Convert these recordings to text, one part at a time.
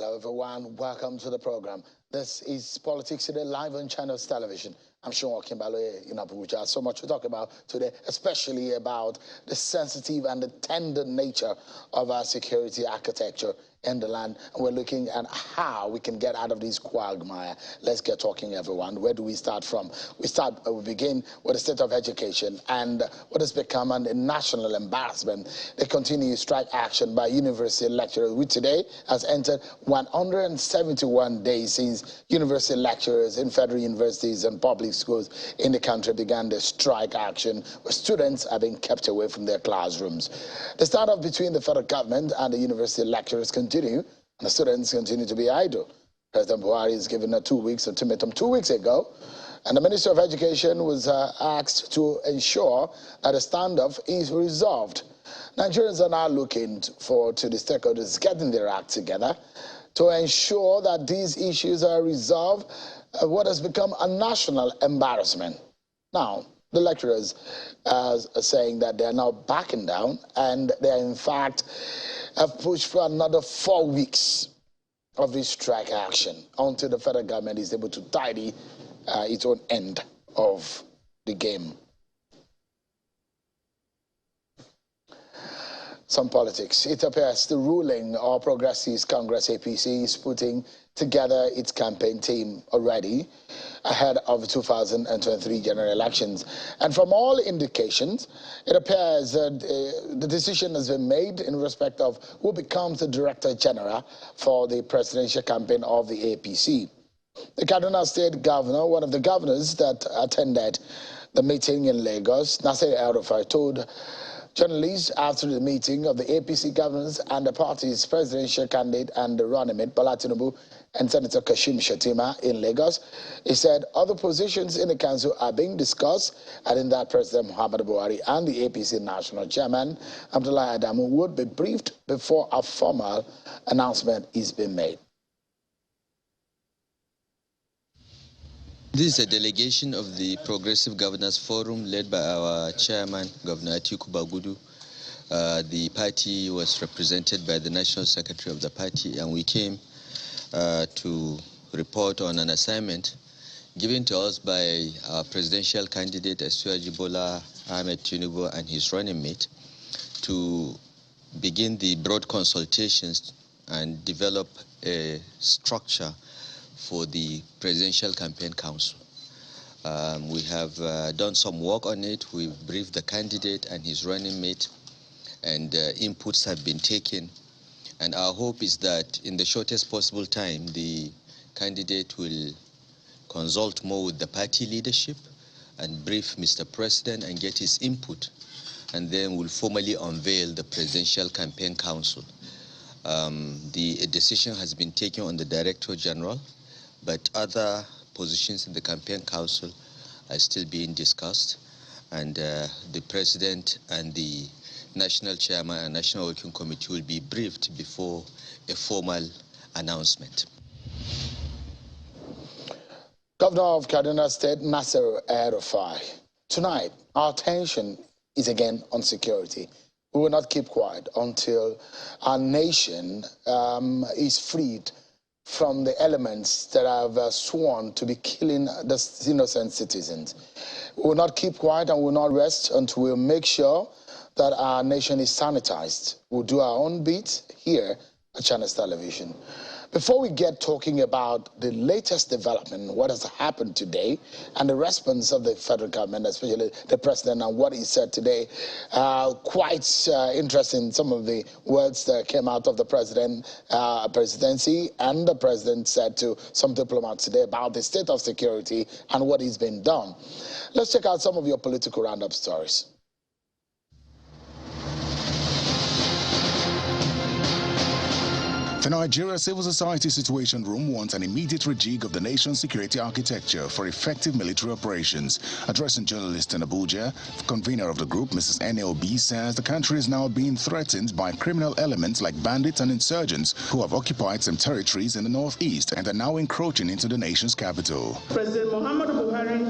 Hello everyone, welcome to the program. This is Politics Today live on Channels Television. I'm Sean Kimbaloye in Abuja. So much to talk about today, especially about the sensitive and the tender nature of our security architecture in the land. And we're looking at how we can get out of this quagmire. Let's get talking, everyone. Where do we start from? We begin with the state of education and what has become a national embarrassment. The continued strike action by university lecturers, which today has entered 171 days since university lecturers in federal universities and public schools in the country began the strike action, where students are being kept away from their classrooms. The standoff between the federal government and the university lecturers continue, and the students continue to be idle. President Buhari is given a 2 weeks ultimatum 2 weeks ago, and the Minister of Education was asked to ensure that the standoff is resolved. Nigerians are now looking forward to the stakeholders getting their act together to ensure that these issues are resolved, what has become a national embarrassment. Now, the lecturers are saying that they are now backing down, and they, in fact, have pushed for another 4 weeks of this strike action until the federal government is able to tidy its own end of the game. Some politics. It appears the ruling All Progressives Congress APC is putting together its campaign team already ahead of the 2023 general elections. And from all indications, it appears that the decision has been made in respect of who becomes the Director General for the presidential campaign of the APC. The Kaduna State Governor, one of the governors that attended the meeting in Lagos, Nasir El-Rufai, told journalists after the meeting of the APC governors and the party's presidential candidate and the running mate, Bola Tinubu, and Senator Kashim Shettima in Lagos. He said other positions in the council are being discussed, adding that President Muhammadu Buhari and the APC national chairman, Abdullahi Adamu, would be briefed before a formal announcement is being made. This is a delegation of the Progressive Governors Forum led by our chairman, Governor Atiku Bagudu. The party was represented by the National Secretary of the party, and we came to report on an assignment given to us by our presidential candidate, Asiwaju Bola Ahmed Tinubu, and his running mate to begin the broad consultations and develop a structure for the Presidential Campaign Council. We have done some work on it. We've briefed the candidate and his running mate, and inputs have been taken. And our hope is that in the shortest possible time, the candidate will consult more with the party leadership and brief Mr. President and get his input, and then we'll formally unveil the Presidential Campaign Council. The decision has been taken on the Director General, but other positions in the campaign council are still being discussed, and the president and the national chairman and national working committee will be briefed before a formal announcement. Governor of Kaduna State, Nasir El-Rufai. Tonight, our attention is again on security. We will not keep quiet until our nation is freed from the elements that have sworn to be killing the innocent citizens. We will not keep quiet and will not rest until we make sure that our nation is sanitized. We'll do our own bit here at Channels Television. Before we get talking about the latest development, what has happened today, and the response of the federal government, especially the president, and what he said today, quite interesting, some of the words that came out of the presidency, and the president said to some diplomats today about the state of security and what is being done. Let's check out some of your political roundup stories. The Nigeria Civil Society Situation Room wants an immediate rejig of the nation's security architecture for effective military operations. Addressing journalists in Abuja, the convener of the group, Mrs. NLB, says the country is now being threatened by criminal elements like bandits and insurgents who have occupied some territories in the northeast and are now encroaching into the nation's capital. President Muhammadu Buhari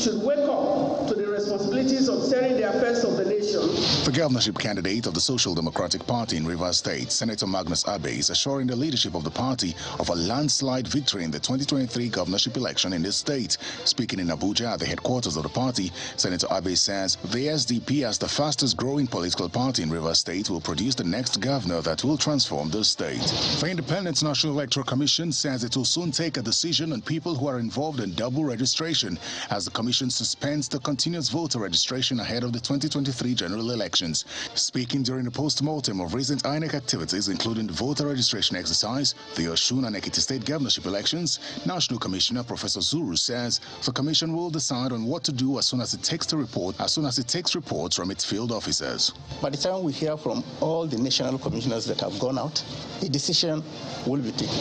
should wake up to the responsibilities of steering the affairs of the nation. The governorship candidate of the Social Democratic Party in Rivers State, Senator Magnus Abe, is assuring the leadership of the party of a landslide victory in the 2023 governorship election in this state. Speaking in Abuja at the headquarters of the party, Senator Abe says the SDP, as the fastest growing political party in Rivers State, will produce the next governor that will transform the state. The Independent National Electoral Commission says it will soon take a decision on people who are involved in double registration as the commission suspends the continuous voter registration ahead of the 2023 general elections. Speaking during the post-mortem of recent INEC activities, including the voter registration exercise, the Osun and Ekiti state governorship elections, National Commissioner Professor Zuru says the commission will decide on what to do as soon as it takes reports from its field officers. By the time we hear from all the national commissioners that have gone out, a decision will be taken.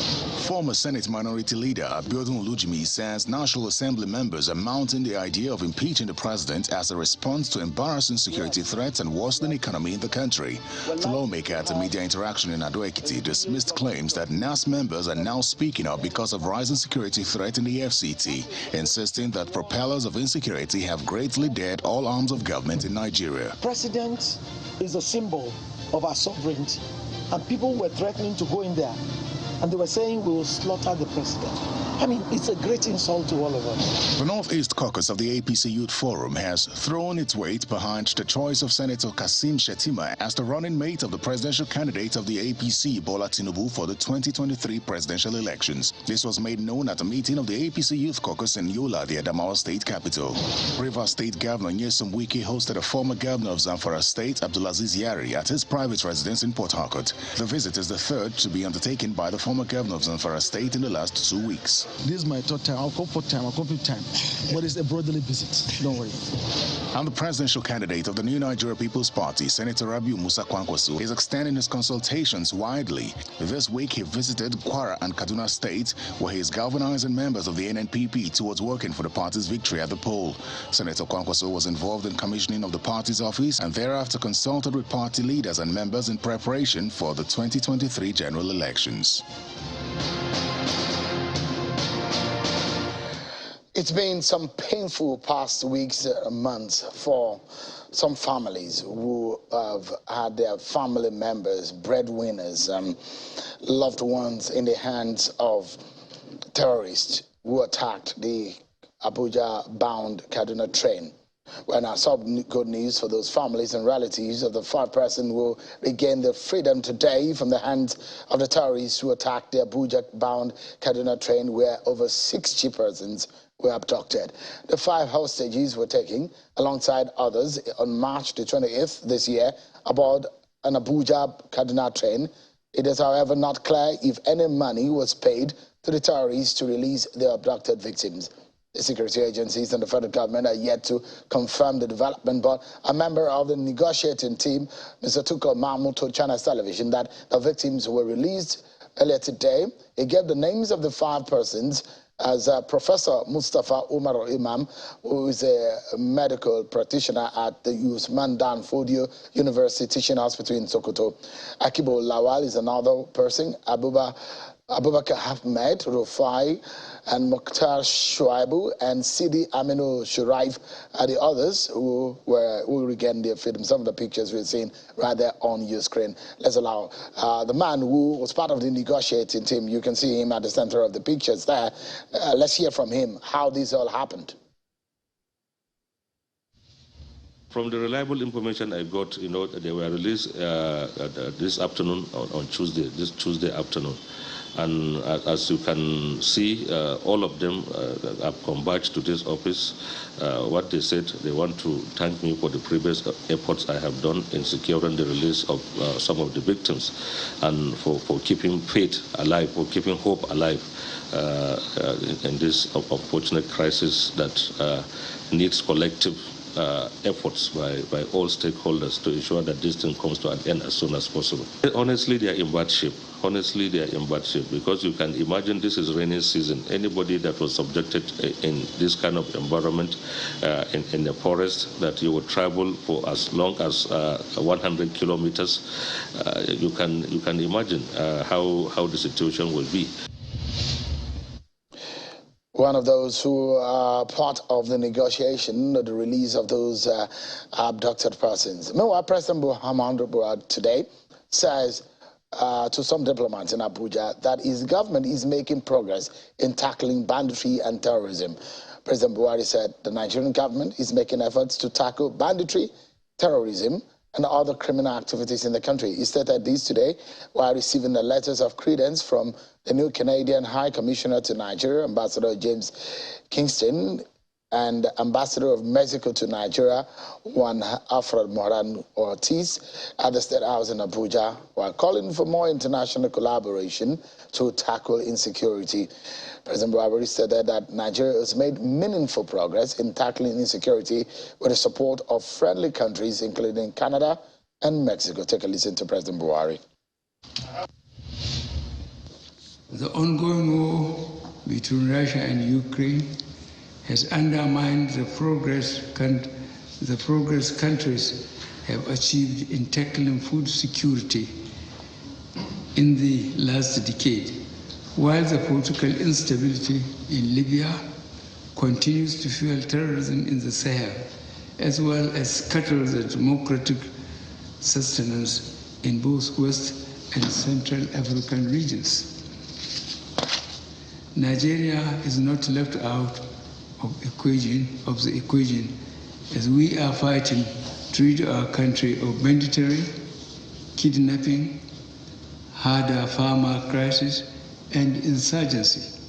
Former Senate Minority Leader Abiodun Olujimi says National Assembly members are mounting the idea of impeaching the president as a response to embarrassing security threats and worsening economy in the country. The lawmaker at a media interaction in Ado-Ekiti dismissed claims that NAS members are now speaking up because of rising security threat in the FCT, insisting that propellers of insecurity have greatly dead all arms of government in Nigeria. President is a symbol of our sovereignty, and people were threatening to go in there, and they were saying we will slaughter the president. I mean, it's a great insult to all of us. The Northeast Caucus of the APC Youth Forum has thrown its weight behind the choice of Senator Kasim Shettima as the running mate of the presidential candidate of the APC, Bola Tinubu, for the 2023 presidential elections. This was made known at a meeting of the APC Youth Caucus in Yola, the Adamawa state capital. Rivers State Governor Nyesom Wike hosted a former governor of Zamfara State, Abdulaziz Yari, at his private residence in Port Harcourt. The visit is the third to be undertaken by the former governor of Zamfara State in the last 2 weeks. This is my third time. I'll come for time. I'll come for time. But it's a brotherly visit. Don't worry. And the presidential candidate of the New Nigeria People's Party, Senator Rabiu Musa Kwankwaso, is extending his consultations widely. This week, he visited Kwara and Kaduna State, where he is galvanizing members of the NNPP towards working for the party's victory at the poll. Senator Kwankwaso was involved in commissioning of the party's office and thereafter consulted with party leaders and members in preparation for the 2023 general elections. It's been some painful past weeks, months for some families who have had their family members, breadwinners, loved ones in the hands of terrorists who attacked the Abuja-bound Kaduna train. Well, now, some good news for those families and relatives of the 5-person who will regain their freedom today from the hands of the terrorists who attacked the Abuja-bound Kaduna train, where over 60 persons were abducted. The 5 hostages were taken alongside others on March the 28th this year aboard an Abuja-Kaduna train. It is, however, not clear if any money was paid to the terrorists to release the abducted victims. The security agencies and the federal government are yet to confirm the development, but a member of the negotiating team, Mr. Tuko Mahmoud, told China's television that the victims were released earlier today. He gave the names of the 5 persons as Professor Mustafa Umar Imam, who is a medical practitioner at the Usman Dan Fodio University Teaching Hospital in Sokoto. Akibo Lawal is another person. Abubakar Ahmed Rufai and Mukhtar Shuaibu and Sidi Aminu Shuraif are the others who regained their freedom. Some of the pictures we're seeing right there on your screen. Let's allow the man who was part of the negotiating team. You can see him at the center of the pictures there. Let's hear from him how this all happened. From the reliable information I got, they were released this afternoon on Tuesday, this Tuesday afternoon. And as you can see, all of them have converged to this office. What they said, they want to thank me for the previous efforts I have done in securing the release of some of the victims and for keeping faith alive, for keeping hope alive in this unfortunate crisis that needs collective efforts by all stakeholders to ensure that this thing comes to an end as soon as possible. Honestly, they are in bad shape. Honestly, they are in bad shape because you can imagine this is rainy season. Anybody that was subjected in this kind of environment in the forest, that you would travel for as long as 100 kilometers, you can imagine how the situation will be. one of those who are part of the negotiation of the release of those abducted persons. Meanwhile, President Buhari today says to some diplomats in Abuja that his government is making progress in tackling banditry and terrorism. President Buhari said the Nigerian government is making efforts to tackle banditry, terrorism, and other criminal activities in the country. He stated this today while receiving the letters of credence from the new Canadian High Commissioner to Nigeria, Ambassador James Kingston, and Ambassador of Mexico to Nigeria, Juan Alfred Moran Ortiz, at the State House in Abuja, while calling for more international collaboration to tackle insecurity. President Buhari said that Nigeria has made meaningful progress in tackling insecurity with the support of friendly countries, including Canada and Mexico. Take a listen to President Buhari. The ongoing war between Russia and Ukraine has undermined the progress countries have achieved in tackling food security in the last decade, while the political instability in Libya continues to fuel terrorism in the Sahel, as well as scatter the democratic sustenance in both West and Central African regions. Nigeria is not left out of the equation as we are fighting to rid our country of banditry, kidnapping, harder farmer crisis, and insurgency.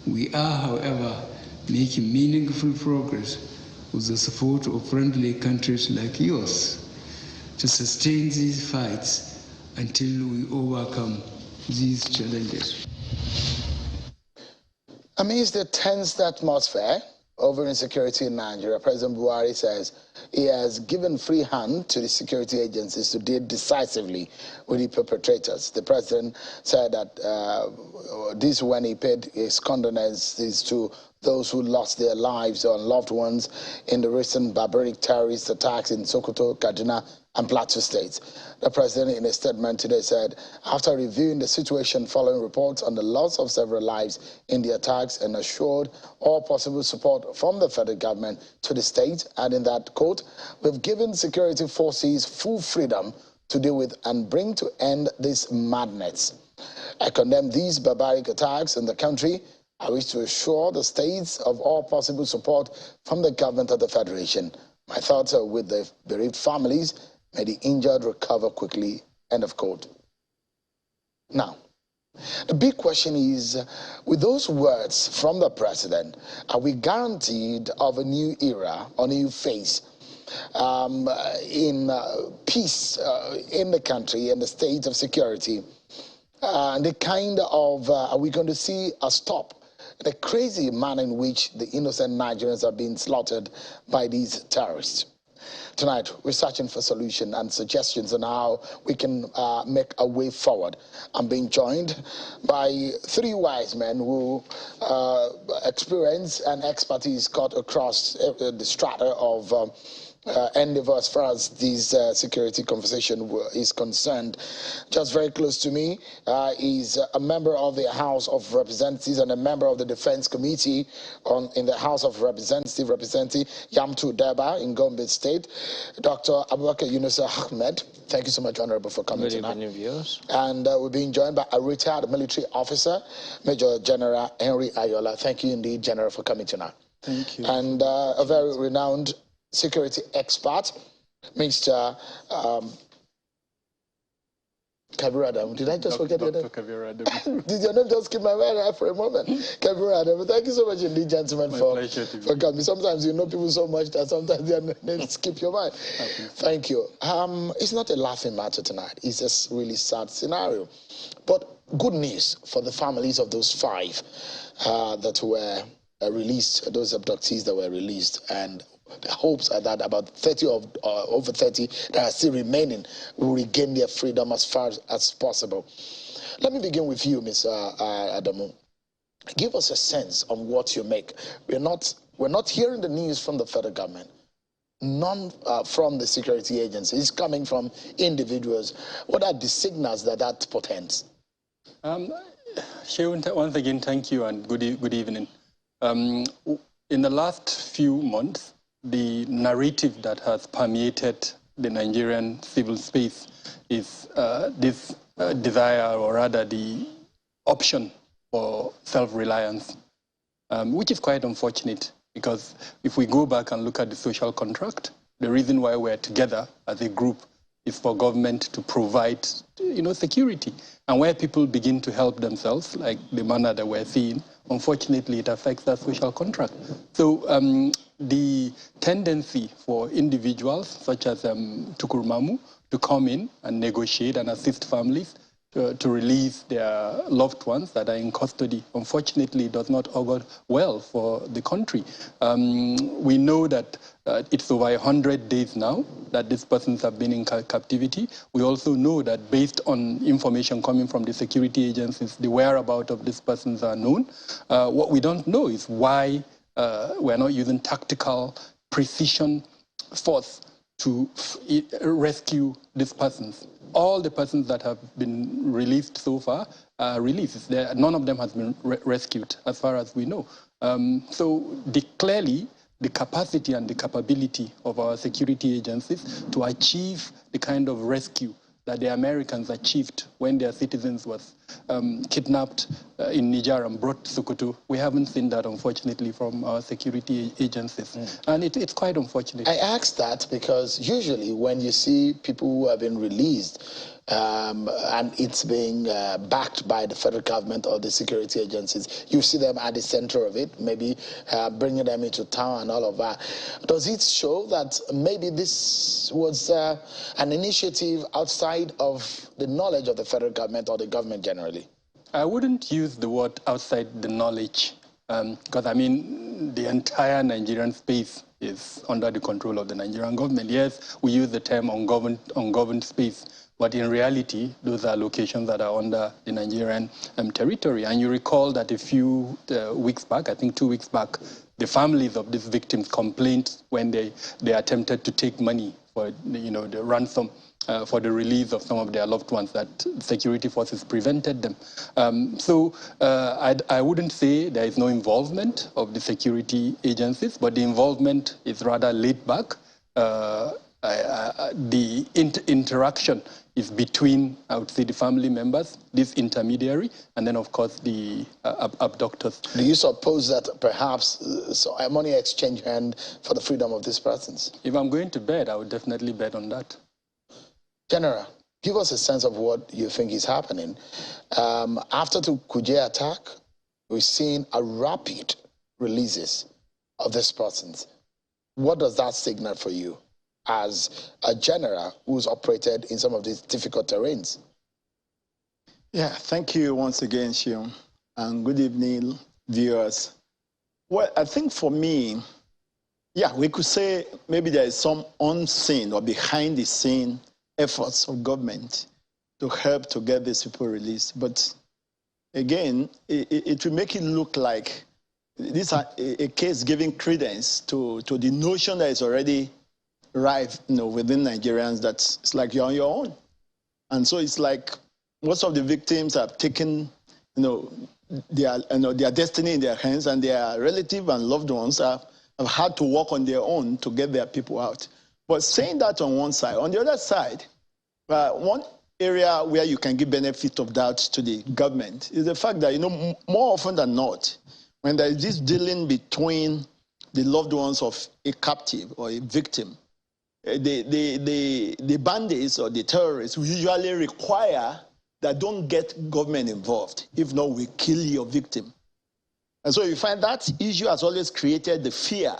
We are, however, making meaningful progress with the support of friendly countries like yours to sustain these fights until we overcome these challenges. Amidst the tense atmosphere over insecurity in Nigeria, President Buhari says he has given free hand to the security agencies to deal decisively with the perpetrators. The president said that this when he paid his condolences to those who lost their lives or loved ones in the recent barbaric terrorist attacks in Sokoto, Kaduna, and Plateau states. The president, in a statement today, said, after reviewing the situation following reports on the loss of several lives in the attacks, and assured all possible support from the federal government to the state, adding that, quote, we've given security forces full freedom to deal with and bring to end this madness. I condemn these barbaric attacks in the country. I wish to assure the states of all possible support from the government of the Federation. My thoughts are with the bereaved families. May the injured recover quickly, end of quote. Now, the big question is, with those words from the president, are we guaranteed of a new era, a new phase in peace in the country and the state of security? The kind of, are we going to see a stop? The crazy manner in which the innocent Nigerians are being slaughtered by these terrorists. Tonight, we're searching for solutions and suggestions on how we can make a way forward. I'm being joined by three wise men who experience and expertise cut across the strata of endeavor as far as this security conversation is concerned. Just very close to me is a member of the House of Representatives and a member of the Defense Committee in the House of Representatives, representing Yamtu Deba in Gombe State, Dr. Abubakar Yunus Ahmed. Thank you so much, Honorable, for coming tonight. Good evening, viewers. And we're being joined by a retired military officer, Major General Henry Ayola. Thank you indeed, General, for coming tonight. Thank you. And a very renowned security expert, Mr. Kabir Adam. Did I just forget your name? Dr. Kabir Adam. Did your name just skip my mind for a moment? Kabir Adam. Thank you so much indeed, gentlemen, for coming. Sometimes you know people so much that sometimes their names skip your mind. Thank you. It's not a laughing matter tonight. It's a really sad scenario. But good news for the families of those five that were released, those abductees that were released, and the hopes are that about 30 over 30 that are still remaining will regain their freedom as far as possible. Let me begin with you, Ms. Adamu. Give us a sense on what you make. We're not hearing the news from the federal government, none from the security agency. It's coming from individuals. What are the signals that portends? Shewin, once again, thank you and good evening. In the last few months, the narrative that has permeated the Nigerian civil space is this desire, or rather the option for self-reliance, which is quite unfortunate, because if we go back and look at the social contract, the reason why we're together as a group is for government to provide, security. And where people begin to help themselves, like the manner that we're seeing, unfortunately, it affects that social contract. So the tendency for individuals such as Tukurmamu to come in and negotiate and assist families to release their loved ones that are in custody, unfortunately, does not augur well for the country. We know that it's over 100 days now that these persons have been in captivity. We also know that based on information coming from the security agencies, the whereabouts of these persons are known. What we don't know is why we're not using tactical precision force to rescue these persons. All the persons that have been released so far are released. None of them has been rescued, as far as we know. So clearly, the capacity and the capability of our security agencies to achieve the kind of rescue that the Americans achieved when their citizens was kidnapped in Niger and brought to Sokoto. We haven't seen that, unfortunately, from our security agencies. And it's quite unfortunate. I ask that because usually when you see people who have been released and it's being backed by the federal government or the security agencies, you see them at the center of it, maybe bringing them into town and all of that. Does it show that maybe this was an initiative outside of the knowledge of the federal government or the government generally? I wouldn't use the word outside the knowledge, because I mean the entire Nigerian space is under the control of the Nigerian government. Yes, we use the term ungoverned space, but in reality, those are locations that are under the Nigerian territory. And you recall that a few weeks back, I think 2 weeks back, the families of these victims complained when they attempted to take money for the ransom for the release of some of their loved ones, that security forces prevented them. So I wouldn't say there is no involvement of the security agencies, but the involvement is rather laid back. The interaction is between, I would say, the family members, this intermediary, and then, of course, the abductors. Do you suppose that perhaps a money exchange hand for the freedom of these persons? If I'm going to bet, I would definitely bet on that. General, give us a sense of what you think is happening. After the Kuje attack, we've seen a rapid releases of these persons. What does that signal for you as a general who's operated in some of these difficult terrains? Yeah, thank you once again, Shion, and good evening, viewers. Well, I think for me, yeah, we could say maybe there is some unseen or behind the scene efforts of government to help to get these people released. But again, it will make it look like this is a case giving credence to the notion that is already rife within Nigerians that it's like you're on your own. And so it's like most of the victims have taken their destiny in their hands, and their relative and loved ones have had to work on their own to get their people out. But saying that on one side, on the other side, one area where you can give benefit of doubt to the government is the fact that, more often than not, when there is this dealing between the loved ones of a captive or a victim, the bandits or the terrorists usually require that don't get government involved. If not, we kill your victim. And so you find that issue has always created the fear.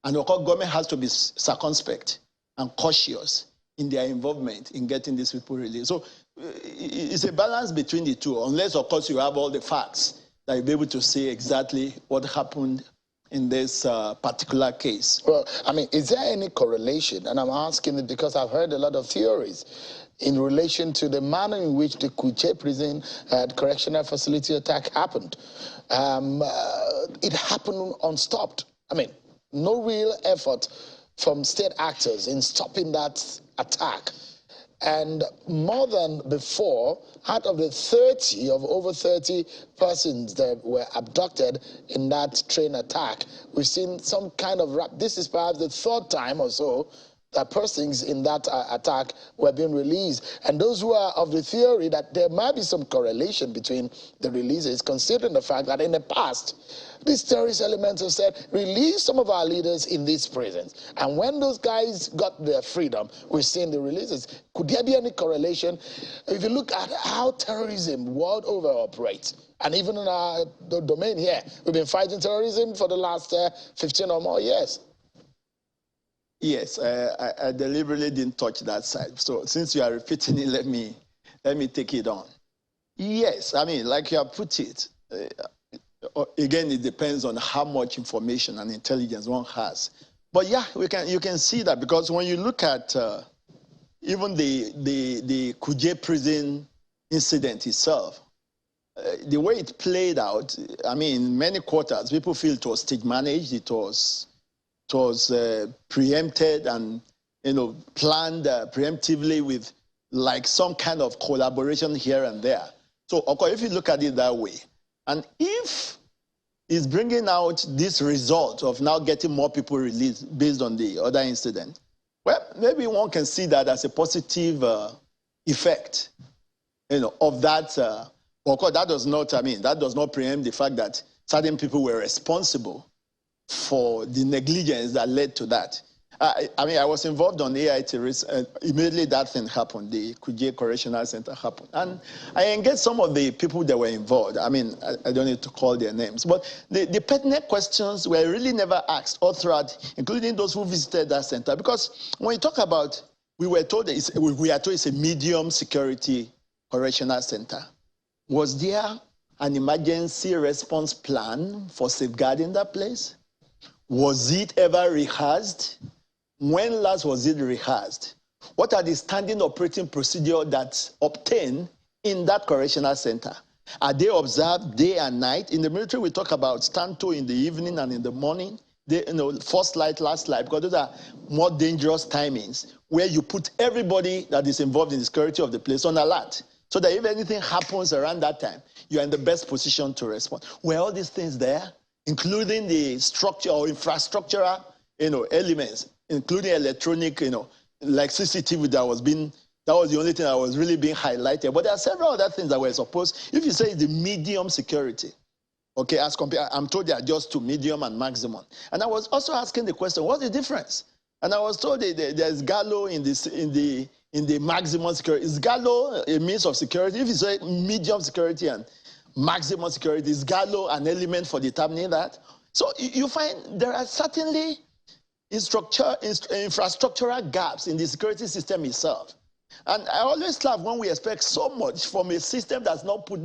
And of course, government has to be circumspect and cautious in their involvement in getting these people released. So it's a balance between the two, unless, of course, you have all the facts that you'll be able to say exactly what happened in this particular case. Well, I mean, is there any correlation? And I'm asking it because I've heard a lot of theories in relation to the manner in which the Kuje prison correctional facility attack happened. It happened unstopped. I mean, no real effort from state actors in stopping that attack. And more than before, out of the over 30 persons that were abducted in that train attack, we've seen some kind of this is perhaps the third time or so that persons in that attack were being released. And those who are of the theory that there might be some correlation between the releases, considering the fact that in the past, these terrorist elements have said, release some of our leaders in these prisons. And when those guys got their freedom, we're seeing the releases. Could there be any correlation? If you look at how terrorism world over operates, and even in our domain here, we've been fighting terrorism for the last 15 or more years. Yes, I deliberately didn't touch that side. So since you are repeating it, let me take it on. Yes, I mean, like you have put it, again, it depends on how much information and intelligence one has. But yeah, you can see that, because when you look at even the Kuje prison incident itself, the way it played out, I mean, in many quarters, people feel it was stage managed, it was preempted and, planned preemptively with like some kind of collaboration here and there. So, of course, if you look at it that way, and if it's bringing out this result of now getting more people released based on the other incident, well, maybe one can see that as a positive effect, of that. Of course, that does not preempt the fact that certain people were responsible for the negligence that led to that. I mean, I was involved on AIT immediately that thing happened, the Kuje Correctional Center happened. And I engaged some of the people that were involved. I mean, I don't need to call their names. But the pertinent questions were really never asked all throughout, including those who visited that center. Because when you talk about, we are told it's a medium security correctional center. Was there an emergency response plan for safeguarding that place? Was it ever rehearsed? When last was it rehearsed? What are the standing operating procedures that obtained in that correctional center? Are they observed day and night? In the military, we talk about stand-to in the evening and in the morning. First light, last light, because those are more dangerous timings where you put everybody that is involved in the security of the place on alert, so that if anything happens around that time, you're in the best position to respond. Were all these things there, including the structure or infrastructural, elements, including electronic, like CCTV that was the only thing that was really being highlighted. But there are several other things that were supposed, if you say the medium security, okay, as compared, I'm told they are just to medium and maximum. And I was also asking the question, what's the difference? And I was told there's Gallo in the maximum security. Is Gallo a means of security? If you say medium security and maximum security, is Gallo an element for determining that? So you find there are certainly infrastructural gaps in the security system itself. And I always laugh when we expect so much from a system that's not put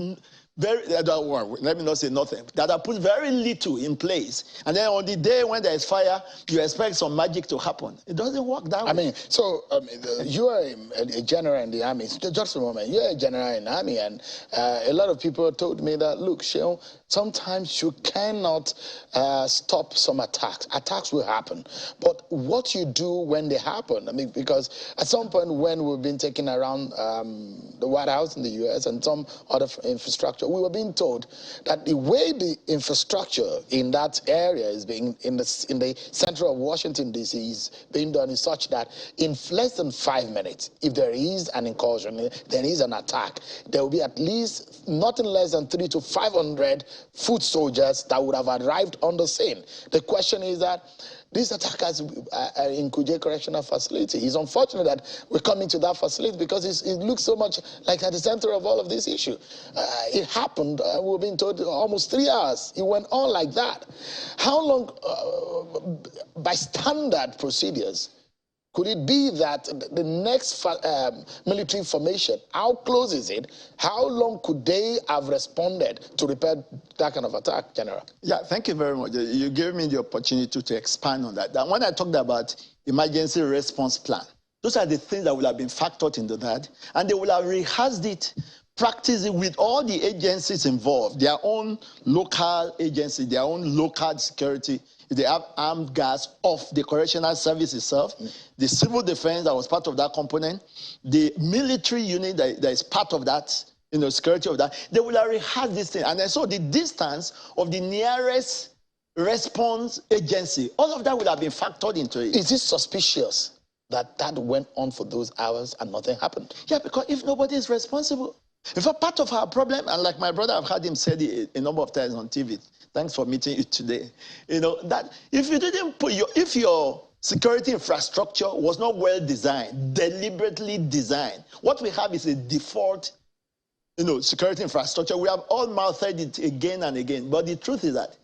let me not say nothing, that are put very little in place. And then on the day when there is fire, you expect some magic to happen. It doesn't work that way. I mean, so you are a general in the army. Just a moment. You're a general in the army, and a lot of people told me that, look, Sheon, sometimes you cannot stop some attacks. Attacks will happen. But what you do when they happen, I mean, because at some point when we've been taken around the White House in the U.S. and some other infrastructure, we were being told that the way the infrastructure in that area is being, in the center of Washington, D.C., is being done is such that in less than 5 minutes, if there is an incursion, there is an attack, there will be at least nothing less than 300 to 500 foot soldiers that would have arrived on the scene. The question is that these attackers in Kuje Correctional Facility, it's unfortunate that we're coming to that facility because it looks so much like at the center of all of this issue. It happened, we've been told, almost 3 hours. It went on like that. How long, by standard procedures, could it be that the next military formation, how close is it? How long could they have responded to repair that kind of attack, General? Yeah, thank you very much. You gave me the opportunity to expand on that. And when I talked about emergency response plan, those are the things that will have been factored into that, and they will have rehearsed it practice it with all the agencies involved, their own local agency, their own local security. They have armed guards of the correctional service itself, the civil defense that was part of that component, the military unit that is part of that, security of that. They will have rehearsed this thing. And then so the distance of the nearest response agency, all of that would have been factored into it. Is it suspicious that that went on for those hours and nothing happened? Yeah, because if nobody is responsible. In fact, part of our problem, and like my brother, I've heard him say it a number of times on TV, thanks for meeting you today, that if you didn't put if your security infrastructure was not well designed, deliberately designed, what we have is a default, security infrastructure. We have all mouthed it again and again, but the truth is that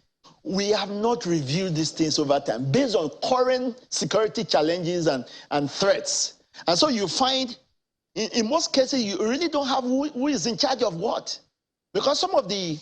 we have not reviewed these things over time based on current security challenges and threats. And so you find, in most cases, you really don't have who is in charge of what. Because some of the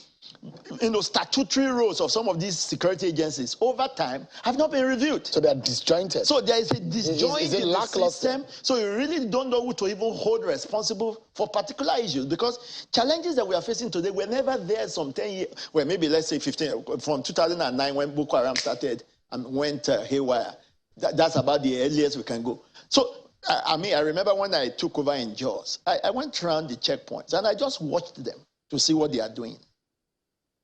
statutory roles of some of these security agencies over time have not been reviewed. So they are disjointed. So there is a disjoint is it in the lackluster? system. So you really don't know who to even hold responsible for particular issues, because challenges that we are facing today were never there some 10 years, well, maybe let's say 15, from 2009 when Boko Haram started and went haywire. That's about the earliest we can go. So, I remember when I took over in Jos, I went around the checkpoints and I just watched them to see what they are doing.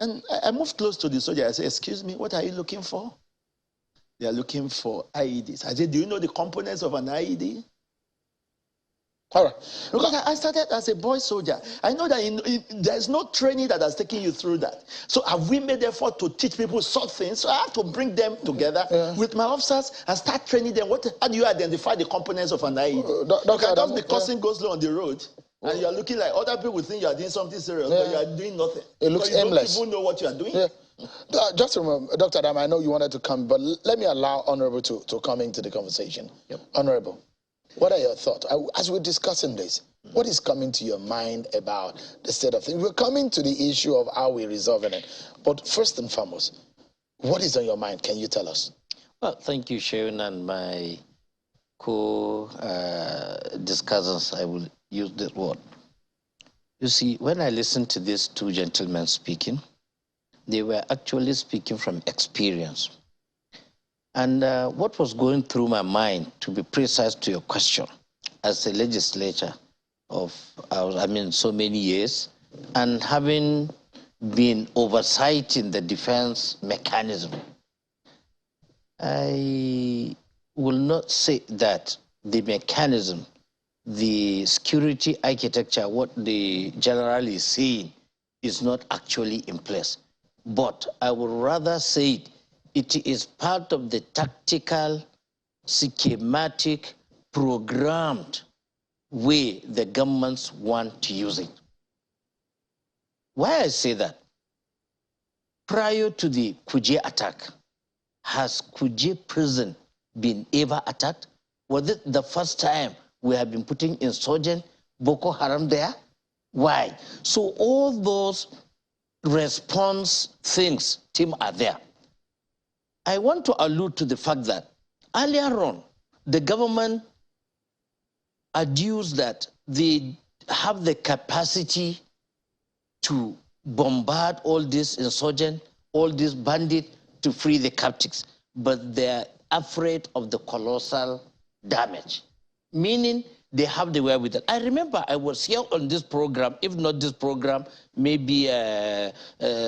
And I moved close to the soldier. I said, "Excuse me, what are you looking for?" They are looking for IEDs. I said, "Do you know the components of an IED?" All right. Because I started as a boy soldier. I know that there's no training that has taken you through that. So have we made effort to teach people such things? So I have to bring them together with my officers and start training them. How do you identify the components of an IED? You can just be crossing go slow on the road. And you are looking like other people think you are doing something serious, but you are doing nothing. It looks aimless. You don't even know what you are doing. Yeah. Just remember, Dr. Adam, I know you wanted to come, but let me allow Honorable to come into the conversation. Yep. Honorable, what are your thoughts? As we're discussing this, what is coming to your mind about the state of things? We're coming to the issue of how we're resolving it. But first and foremost, what is on your mind? Can you tell us? Well, thank you, Sharon, and my co-discussants. I will use this word. You see, when I listened to these two gentlemen speaking, they were actually speaking from experience. And what was going through my mind, to be precise to your question, as a legislator of, so many years, and having been oversighting the defense mechanism, I will not say that the mechanism, the security architecture, what the general is saying, is not actually in place. But I would rather say it is part of the tactical, schematic, programmed way the governments want to use it. Why I say that? Prior to the Kuje attack, has Kuje prison been ever attacked? Was it the first time we have been putting insurgent Boko Haram there? Why? So all those response things, team, are there. I want to allude to the fact that earlier on, the government adduced that they have the capacity to bombard all these insurgents, all these bandits, to free the captives, but they're afraid of the colossal damage, meaning they have the wherewithal. I remember I was here on this program, if not this program, maybe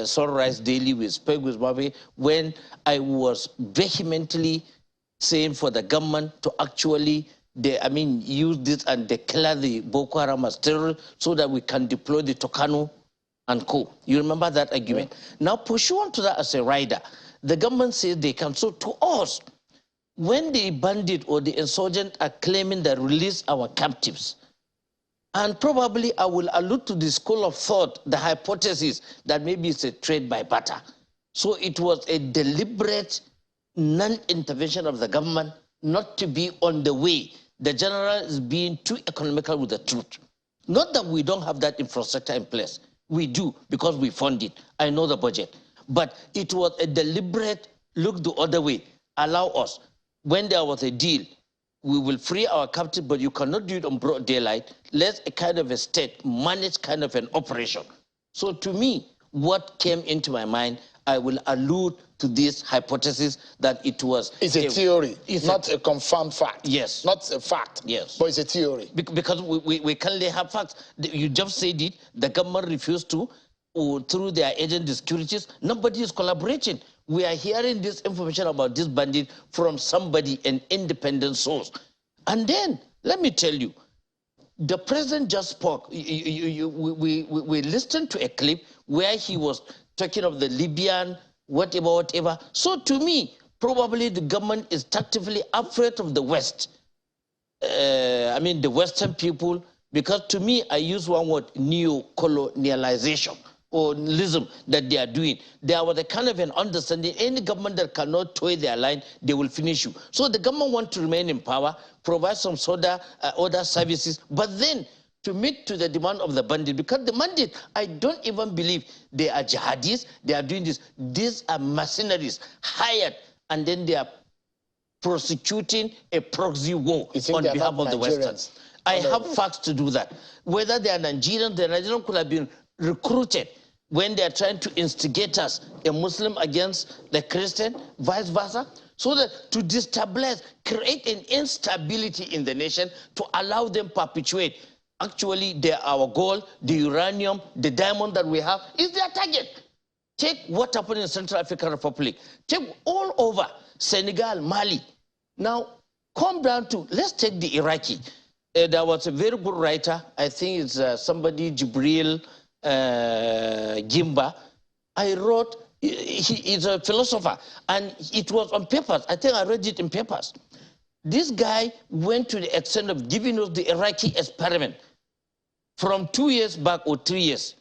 Sunrise Daily with Peg with Bobby, when I was vehemently saying for the government to actually, use this and declare the Boko Haram as terror so that we can deploy the Tokanu and co. You remember that argument? Yeah. Now, pursuant to that as a rider, the government says they can. So to us, when the bandit or the insurgent are claiming that release our captives, and probably I will allude to the school of thought, the hypothesis that maybe it's a trade by barter. So it was a deliberate non-intervention of the government not to be on the way. The general is being too economical with the truth. Not that we don't have that infrastructure in place. We do, because we fund it. I know the budget. But it was a deliberate look the other way. Allow us. When there was a deal, we will free our captive, but you cannot do it on broad daylight. Let a kind of a state manage kind of an operation. So to me, what came into my mind, I will allude to this hypothesis that it was... It's a theory, not a confirmed fact. Yes. Not a fact, yes, but it's a theory. Because we currently have facts. You just said it, the government refused to, or through their agent securities, nobody is collaborating. We are hearing this information about this bandit from somebody, an independent source. And then, let me tell you, the president just spoke. We listened to a clip where he was talking of the Libyan, whatever. So to me, probably the government is tactically afraid of the West. I mean, the Western people, because to me, I use one word, neo-colonialization or lism that they are doing. There was a kind of an understanding, any government that cannot toe their line, they will finish you. So the government wants to remain in power, provide some sort of other services, but then to meet to the demand of the bandit, because the bandit, I don't even believe they are jihadis, they are doing this. These are mercenaries hired, and then they are prosecuting a proxy war on behalf of the Westerns. I have facts to do that. Whether they are Nigerians, the Nigerians could have been recruited when they are trying to instigate us, a Muslim against the Christian, vice versa, so that to destabilize, create an instability in the nation to allow them perpetuate. Actually, our goal, the uranium, the diamond that we have, is their target. Take what happened in Central African Republic. Take all over Senegal, Mali. Now, come down to, let's take the Iraqi. There was a very good writer, I think it's somebody, Jibril Gimba. I wrote, he is a philosopher, and it was on papers. I think I read it in papers. This guy went to the extent of giving us the Iraqi experiment. From 2 years back or 3 years,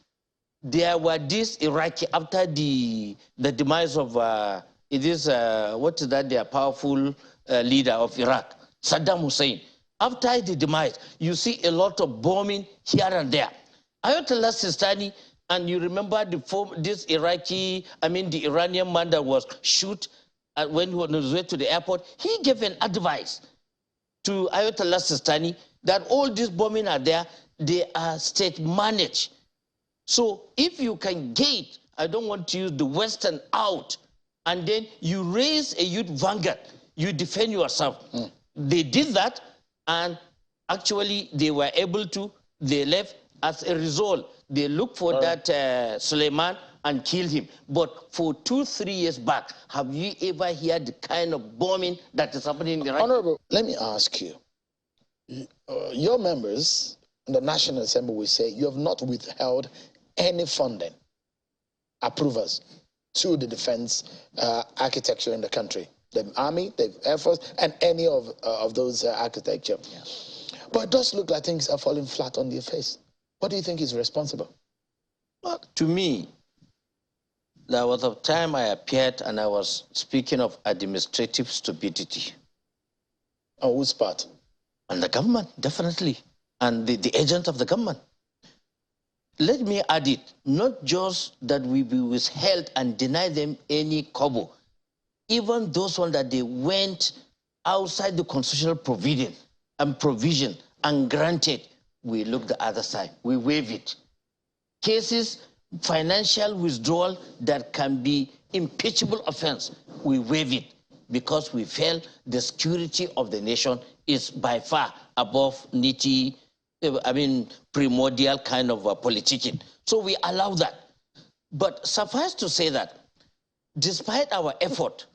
there were these Iraqi, after the demise of, what is that, their powerful leader of Iraq, Saddam Hussein. After the demise, you see a lot of bombing here and there. Ayatollah Sistani, and you remember this Iraqi, the Iranian man that was shot when he was on his way to the airport, he gave an advice to Ayatollah Sistani that all these bombing are there, they are state managed. So if you can get, I don't want to use the Western out, and then you raise a youth vanguard, you defend yourself. They did that, and actually they were able to, they left. As a result, they looked for that Suleiman and killed him. But for 2-3 years back, have you ever heard the kind of bombing that is happening in Iraq? Honorable, let me ask you. Your members in the National Assembly will say you have not withheld any funding, approvers, to the defense architecture in the country. The Army, the Air Force, and any of those architecture. Yes. But it does look like things are falling flat on their face. What do you think is responsible? Well, to me, there was a time I appeared and I was speaking of administrative stupidity. On whose part? On the government, definitely. And the agent of the government. Let me add it, not just that we be withheld and deny them any kobo. Even those ones that they went outside the constitutional provision and granted, we look the other side, we waive it. Cases, financial withdrawal that can be impeachable offense, we waive it because we felt the security of the nation is by far above primordial kind of politicking. So we allow that. But suffice to say that despite our effort,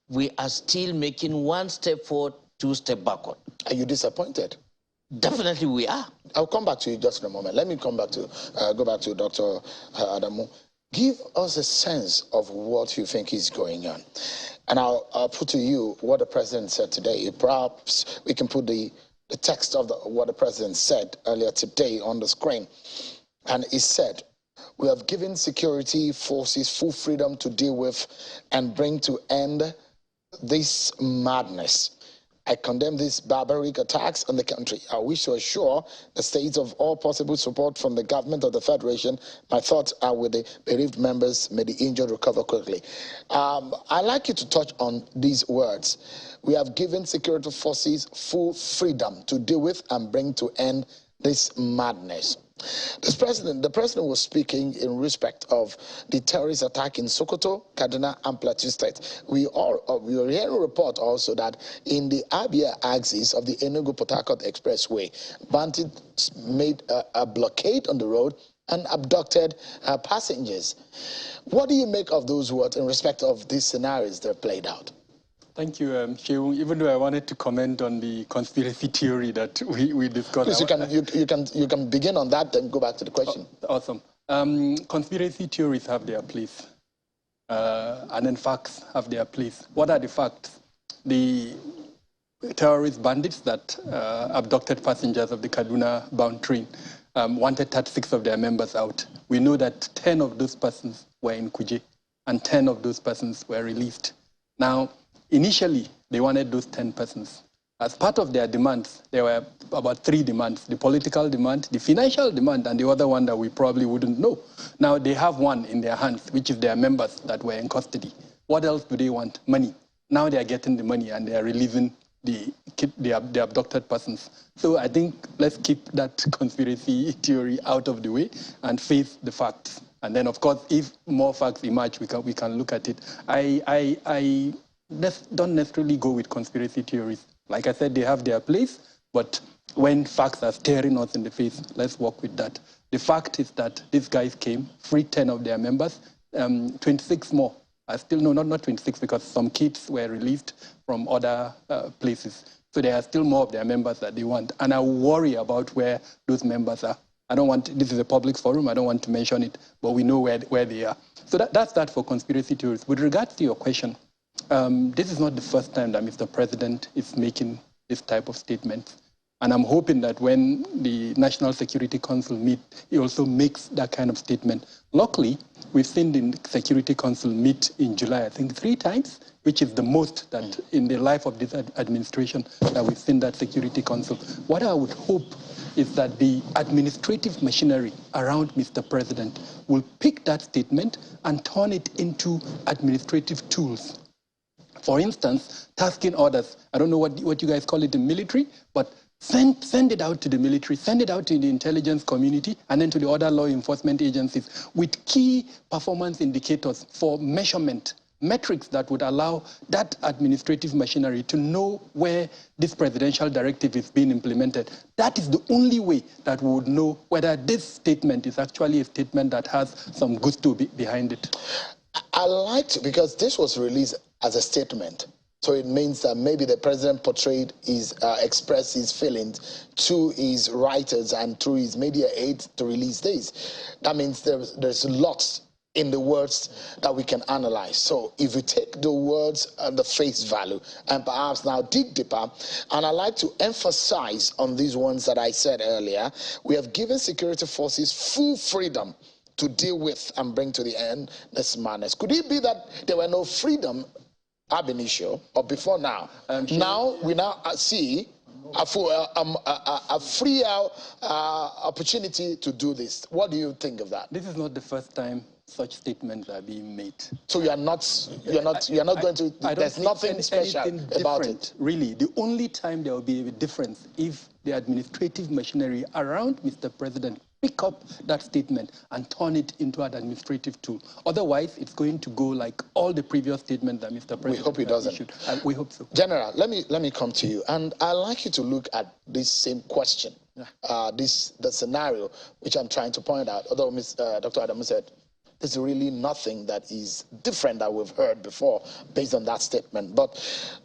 we are still making 1 step forward, 2 steps backward. Are you disappointed? Definitely we are. I'll come back to you just in a moment. Let me come back to, go back to Dr. Adamu. Give us a sense of what you think is going on. And I'll put to you what the president said today. Perhaps we can put the text of what the president said earlier today on the screen. And he said, we have given security forces full freedom to deal with and bring to end this madness. I condemn these barbaric attacks on the country. I wish to assure the states of all possible support from the government of the Federation. My thoughts are with the bereaved members. May the injured recover quickly. I'd like you to touch on these words. We have given security forces full freedom to deal with and bring to end this madness. The president was speaking in respect of the terrorist attack in Sokoto, Kaduna, and Plateau State. We are hearing a report also that in the Abia axis of the Enugu-Port Harcourt Expressway, bandits made a blockade on the road and abducted passengers. What do you make of those words in respect of these scenarios that played out? Thank you, Sheung. Even though I wanted to comment on the conspiracy theory that we discussed. Please, you can begin on that, then go back to the question. Oh, awesome. Conspiracy theories have their place, and then facts have their place. What are the facts? The terrorist bandits that abducted passengers of the Kaduna-bound train wanted 36 of their members out. We know that 10 of those persons were in Kuje, and 10 of those persons were released. Now, initially, they wanted those 10 persons. As part of their demands, there were about 3 demands: the political demand, the financial demand, and the other one that we probably wouldn't know. Now, they have one in their hands, which is their members that were in custody. What else do they want? Money. Now they are getting the money and they are releasing the abducted persons. So I think let's keep that conspiracy theory out of the way and face the facts. And then, of course, if more facts emerge, we can look at it. I don't necessarily go with conspiracy theories. Like I said, they have their place, but when facts are staring us in the face, let's work with that. The fact is that these guys came, freed 10 of their members, 26 more. I still know, not 26, because some kids were released from other places. So there are still more of their members that they want. And I worry about where those members are. I don't want, this is a public forum, I don't want to mention it, but we know where they are. So that's that for conspiracy theories. With regards to your question, this is not the first time that Mr. President is making this type of statement. And I'm hoping that when the National Security Council meet, he also makes that kind of statement. Luckily, we've seen the Security Council meet in July, I think 3 times, which is the most that in the life of this administration that we've seen that Security Council. What I would hope is that the administrative machinery around Mr. President will pick that statement and turn it into administrative tools. For instance, tasking orders. I don't know what you guys call it in military, but send it out to the military, send it out to the intelligence community, and then to the other law enforcement agencies with key performance indicators for measurement, metrics that would allow that administrative machinery to know where this presidential directive is being implemented. That is the only way that we would know whether this statement is actually a statement that has some gusto behind it. I like to, because this was released as a statement. So it means that maybe the president portrayed expressed his feelings to his writers and through his media aides to release this. That means there's lots in the words that we can analyze. So if we take the words at the face value and perhaps now dig deeper, and I like to emphasize on these ones that I said earlier, we have given security forces full freedom to deal with and bring to the end this madness. Could it be that there were no freedom ab initio or before now? Now we see a free opportunity to do this. What do you think of that? This is not the first time such statements are being made. So you're not going to. There's nothing special about it. Really, the only time there will be a difference if the administrative machinery around Mr. President pick up that statement and turn it into an administrative tool. Otherwise, it's going to go like all the previous statements that Mr. President We hope it doesn't. Issued. We hope so. General, let me come to you, and I'd like you to look at this same question, the scenario which I'm trying to point out. Although Dr. Adamu said there's really nothing that is different that we've heard before based on that statement. But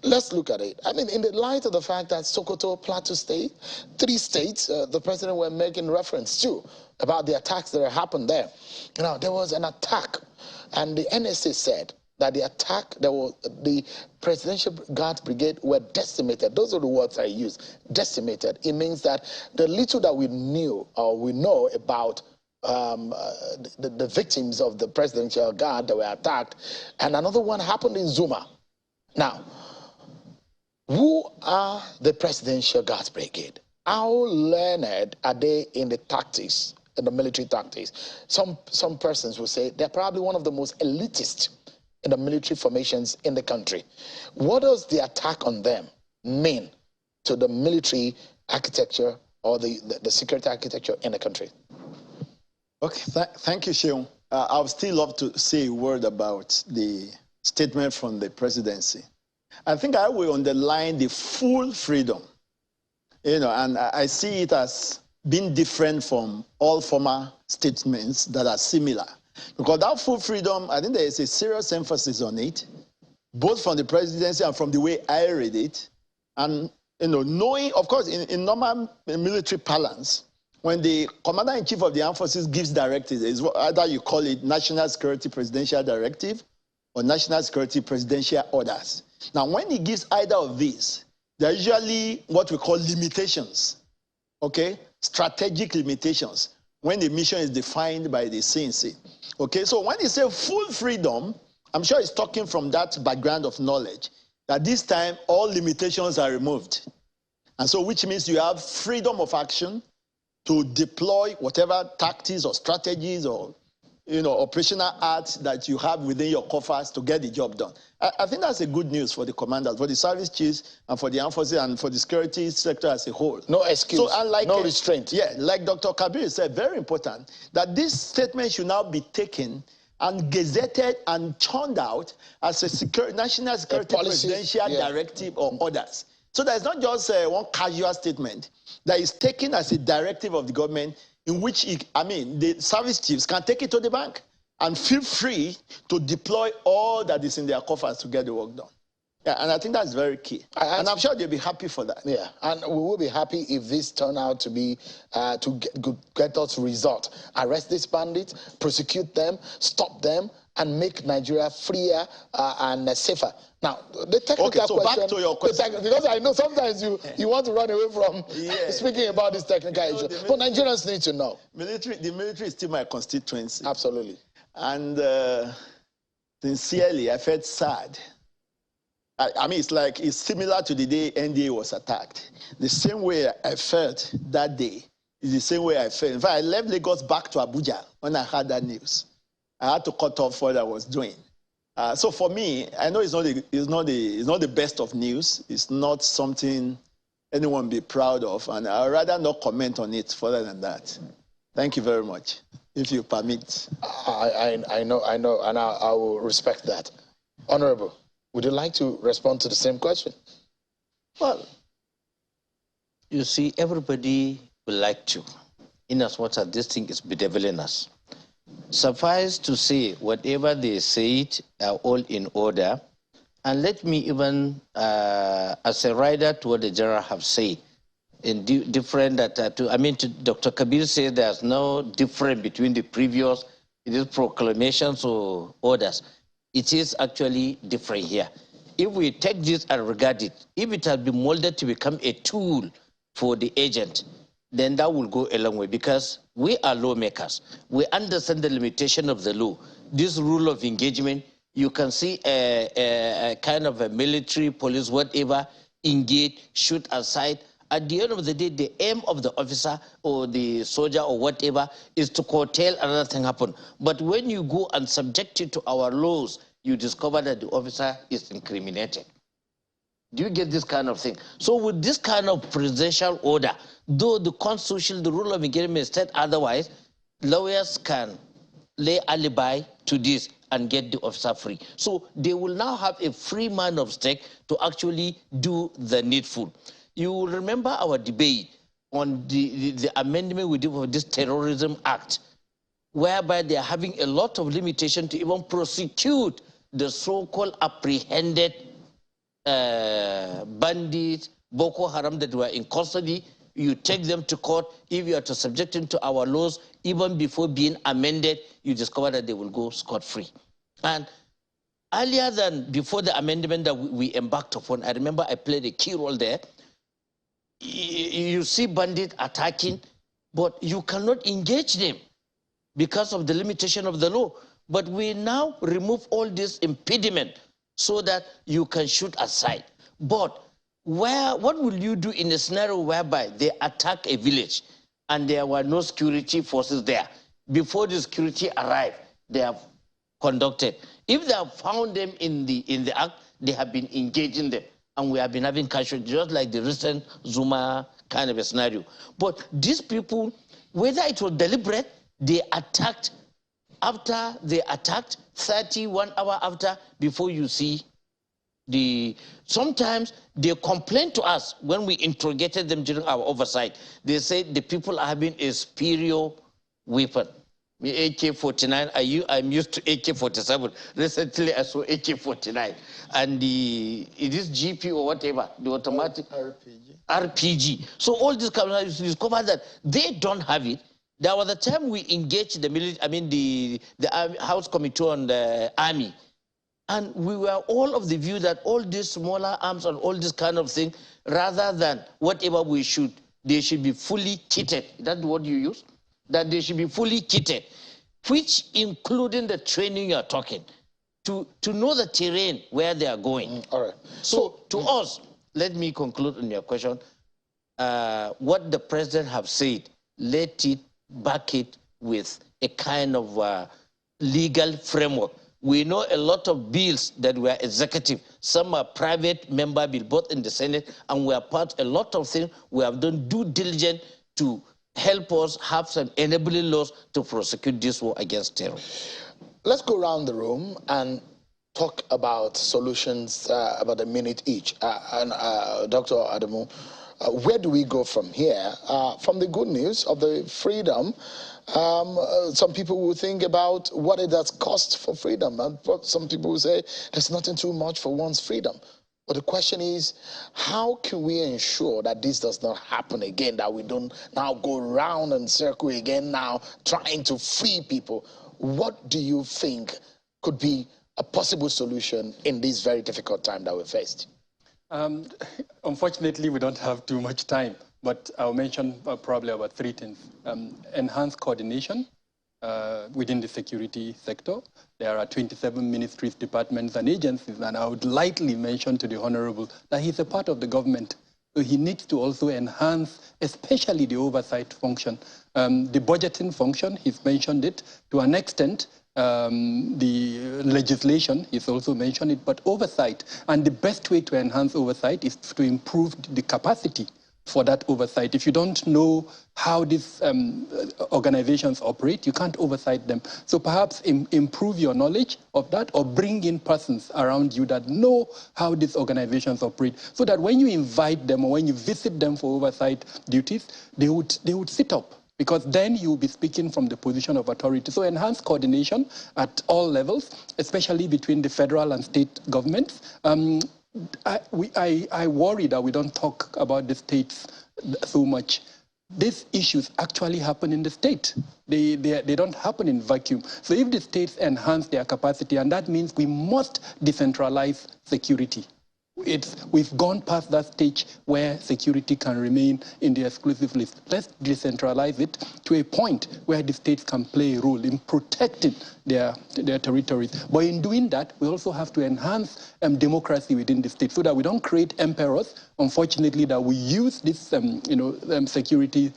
let's look at it. I mean, in the light of the fact that Sokoto, Plateau State, 3 states, the president were making reference to about the attacks that happened there. You know, there was an attack, and the NSA said that the attack, the Presidential Guard Brigade were decimated. Those are the words I used, decimated. It means that the little that we knew or we know about the victims of the Presidential Guard that were attacked, and another one happened in Zuma. Now, Who are the Presidential Guards Brigade? How learned are they in the tactics, in the military tactics? Some persons will say they're probably one of the most elitist in the military formations in the country. What does the attack on them mean to the military architecture or the security architecture in the country? Okay, thank you, Sheung. I would still love to say a word about the statement from the presidency. I think I will underline the full freedom, and I see it as being different from all former statements that are similar. Because that full freedom, I think there is a serious emphasis on it, both from the presidency and from the way I read it. And, knowing, of course, in normal military parlance, when the commander-in-chief of the armed forces gives directives, is either you call it National Security Presidential Directive or National Security Presidential Orders. Now, when he gives either of these, there are usually what we call limitations, okay? Strategic limitations, when the mission is defined by the CNC. Okay, so when he says full freedom, I'm sure he's talking from that background of knowledge, that this time all limitations are removed. And so which means you have freedom of action to deploy whatever tactics or strategies or operational arts that you have within your coffers to get the job done. I think that's a good news for the commanders, for the service chiefs, and for the armed forces, and for the security sector as a whole. No excuse, no restraint. Yeah, like Dr. Kabir said, very important, that this statement should now be taken and gazetted and churned out as a national security presidential directive or orders. So there's not just one casual statement that is taken as a directive of the government in which, the service chiefs can take it to the bank and feel free to deploy all that is in their coffers to get the work done. Yeah, and I think that's very key. And I'm sure they'll be happy for that. Yeah, and we will be happy if this turn out to be, to get us result. Arrest these bandits, prosecute them, stop them, and make Nigeria freer and safer. Now, the technical question... Okay, so back to your question. Because I know sometimes you want to run away from speaking about this technical issue. But Nigerians need to know. The military is still my constituency. Absolutely. And sincerely, I felt sad. It's similar to the day NDA was attacked. The same way I felt that day is the same way I felt. In fact, I left Lagos back to Abuja when I heard that news. I had to cut off what I was doing. So for me, I know it's not the best of news. It's not something anyone be proud of, and I'd rather not comment on it further than that. Thank you very much, if you permit. I know, and I will respect that. Honorable, would you like to respond to the same question? Well, you see, everybody would like to, in as much as this thing is bedeviling us. Suffice to say, whatever they said are all in order. And let me even, as a rider to what the general have said, in different to Dr. Kabir said there's no difference between the previous proclamations or orders. It is actually different here. If we take this and regard it, if it has been molded to become a tool for the agent, then that will go a long way, because we are lawmakers. We understand the limitation of the law. This rule of engagement, you can see a kind of a military, police, whatever, engage, shoot aside. At the end of the day, the aim of the officer or the soldier or whatever is to curtail another thing happen. But when you go and subject it to our laws, you discover that the officer is incriminated. Do you get this kind of thing? So with this kind of presidential order, though the constitution, the rule of engagement said otherwise, lawyers can lay alibi to this and get the officer free. So they will now have a free man of stake to actually do the needful. You will remember our debate on the amendment we did for this Terrorism Act, whereby they are having a lot of limitation to even prosecute the so-called apprehended bandits, Boko Haram that were in custody. You take them to court. If you are to subject them to our laws, even before being amended, you discover that they will go scot-free. And earlier than before the amendment that we embarked upon, I remember I played a key role there. You see bandits attacking, but you cannot engage them because of the limitation of the law. But we now remove all this impediment so that you can shoot aside. But what will you do in a scenario whereby they attack a village and there were no security forces there? Before the security arrived, they have conducted. If they have found them in the act, they have been engaging them. And we have been having casualties, just like the recent Zuma kind of a scenario. But these people, whether it was deliberate, they attacked. After they attacked, 31 hours after, before you see sometimes they complain to us when we interrogated them during our oversight. They say the people are having a superior weapon. AK-49, I'm used to AK-47. Recently, I saw AK-49. And it is GP or whatever, the automatic RPG. So all these companies discovered that they don't have it. There was a time we engaged the military, I mean the House Committee on the Army. And we were all of the view that all these smaller arms and all this kind of thing, rather than whatever they should be fully kitted. That's what you use? That they should be fully kitted, which including the training you're talking, to know the terrain where they are going. All right. So to us, let me conclude on your question. What the president have said, let it back it with a kind of legal framework. We know a lot of bills that were executive. Some are private member bill, both in the Senate, and we are part a lot of things. We have done due diligence to help us have some enabling laws to prosecute this war against terror. Let's go around the room and talk about solutions about a minute each. Dr. Adamu, where do we go from here? From the good news of the freedom, some people will think about what it has cost for freedom. And some people will say there's nothing too much for one's freedom. But the question is, how can we ensure that this does not happen again, that we don't now go round and circle again now, trying to free people? What do you think could be a possible solution in this very difficult time that we faced? Unfortunately, we don't have too much time, but I'll mention probably about three things. Enhanced coordination within the security sector. There are 27 ministries, departments, and agencies, and I would lightly mention to the Honorable that he's a part of the government. So he needs to also enhance, especially the oversight function. The budgeting function, he's mentioned it to an extent. The legislation, he's also mentioned it, but oversight. And the best way to enhance oversight is to improve the capacity for that oversight. If you don't know how these organizations operate, you can't oversight them. So perhaps improve your knowledge of that, or bring in persons around you that know how these organizations operate, so that when you invite them or when you visit them for oversight duties, they would sit up, because then you'll be speaking from the position of authority. So enhanced coordination at all levels, especially between the federal and state governments. I worry that we don't talk about the states so much. These issues actually happen in the state. They don't happen in vacuum. So if the states enhance their capacity, and that means we must decentralize security. We've gone past that stage where security can remain in the exclusive list. Let's decentralize it to a point where the states can play a role in protecting their territories. But in doing that, we also have to enhance democracy within the state, so that we don't create emperors, unfortunately, that we use this security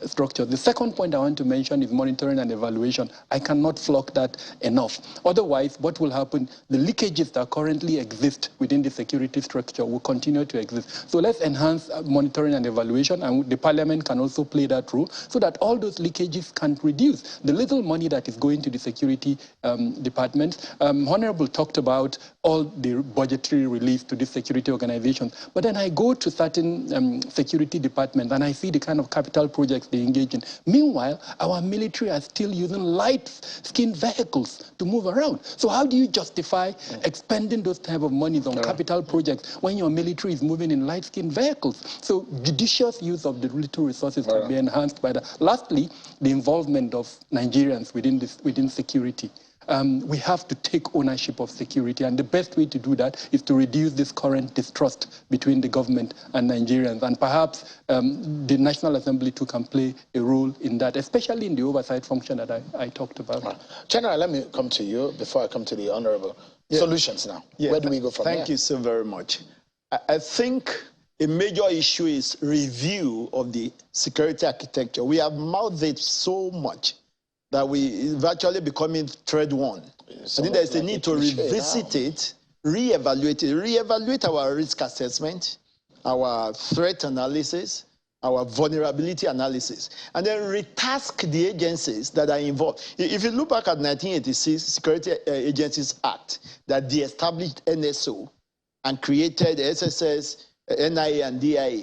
structure. The second point I want to mention is monitoring and evaluation. I cannot flog that enough. Otherwise, what will happen, the leakages that currently exist within the security structure will continue to exist. So let's enhance monitoring and evaluation, and the parliament can also play that role, so that all those leakages can reduce. The little money that is going to the security department, Honorable talked about all the budgetary relief to the security organizations, but then I go to certain security departments and I see the kind of capital projects they engage in. Meanwhile, our military are still using light-skinned vehicles to move around. So how do you justify expending those type of monies on capital projects when your military is moving in light-skinned vehicles? So judicious use of the little resources can be enhanced by that. Lastly, the involvement of Nigerians within security. We have to take ownership of security, and the best way to do that is to reduce this current distrust between the government and Nigerians. And perhaps the National Assembly too can play a role in that, especially in the oversight function that I talked about. General, let me come to you before I come to the Honorable. Solutions now. Where do we go from here? Thank you so very much. I think a major issue is review of the security architecture. We have mouthed it so much that we virtually becoming thread one. I think there's a need to revisit it, reevaluate our risk assessment, our threat analysis, our vulnerability analysis, and then retask the agencies that are involved. If you look back at 1986 Security Agencies Act that de-established NSO and created SSS, NIA, and DIA,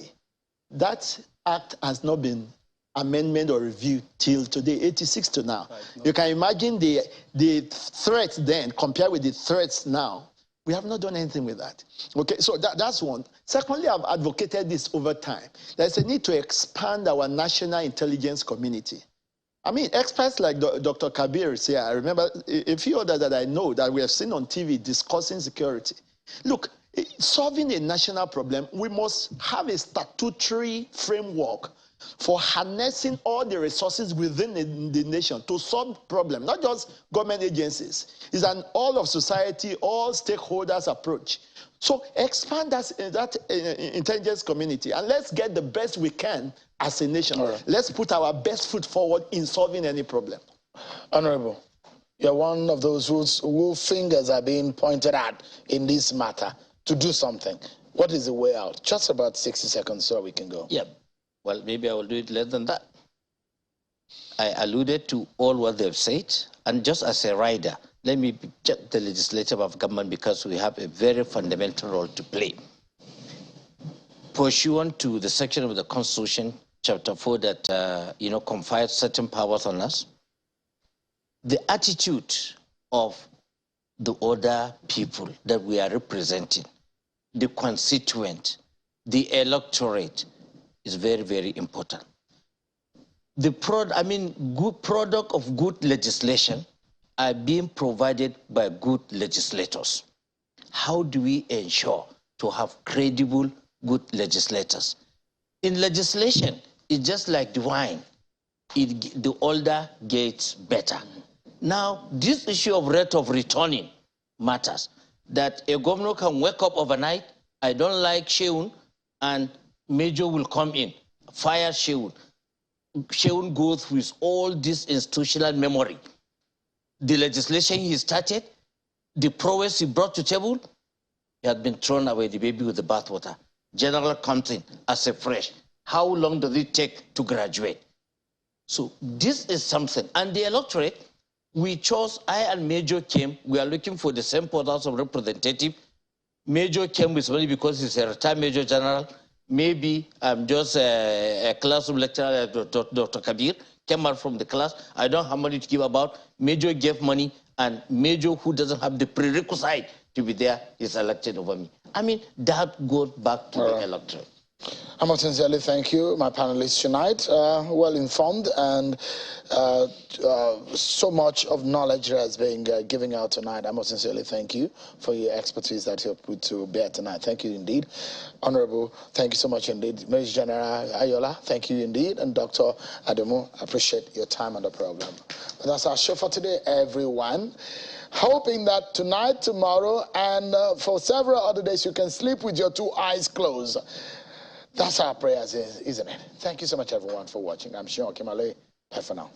that act has not been amendment or review till today, 86 to now. You can imagine the threats then compared with the threats now. We have not done anything with that. Okay, so that's one. Secondly, I've advocated this over time. There's a need to expand our national intelligence community. I mean, experts like Dr. Kabir is here. I remember a few others that I know that we have seen on TV discussing security. Look, solving a national problem, we must have a statutory framework for harnessing all the resources within the nation to solve problems, not just government agencies. It's an all of society, all stakeholders approach. So expand that intelligence community and let's get the best we can as a nation. Right. Let's put our best foot forward in solving any problem. Honorable, you're one of those whose fingers are being pointed at in this matter to do something. What is the way out? Just about 60 seconds so we can go. Yeah. Well, maybe I will do it less than that. I alluded to all what they've said, and just as a rider, let me get the legislative of government because we have a very fundamental role to play. Pursuant to the section of the Constitution, Chapter 4, that confers certain powers on us, the attitude of the other people that we are representing, the constituent, the electorate, is very, very important. The good product of good legislation are being provided by good legislators. How do we ensure to have credible, good legislators? In legislation, it's just like the wine. The older gets better. Now, this issue of rate of returning matters. That a governor can wake up overnight, I don't like Sheun, and Major will come in, fire Sheun. Sheun goes with all this institutional memory. The legislation he started, the prowess he brought to table, he had been thrown away, the baby with the bathwater. General comes in as a fresh. How long does it take to graduate? So this is something. And the electorate, we chose, I and Major came, we are looking for the same post House of Representative. Major came with money because he's a retired Major General. Maybe I'm just a classroom lecturer, Dr. Kabir, came out from the class. I don't have money to give about. Major gave money, and Major, who doesn't have the prerequisite to be there, is elected over me. I mean, that goes back to the electorate. I must sincerely thank you, my panelists tonight. Well informed, and so much of knowledge has been given out tonight. I must sincerely thank you for your expertise that you have put to bear tonight. Thank you indeed. Honorable, thank you so much indeed. Major General Ayola, thank you indeed. And Dr. Adamu, I appreciate your time on the program. But that's our show for today, everyone. Hoping that tonight, tomorrow, and for several other days, you can sleep with your two eyes closed. That's our prayers, isn't it? Thank you so much, everyone, for watching. I'm Sean Kimale. Bye for now.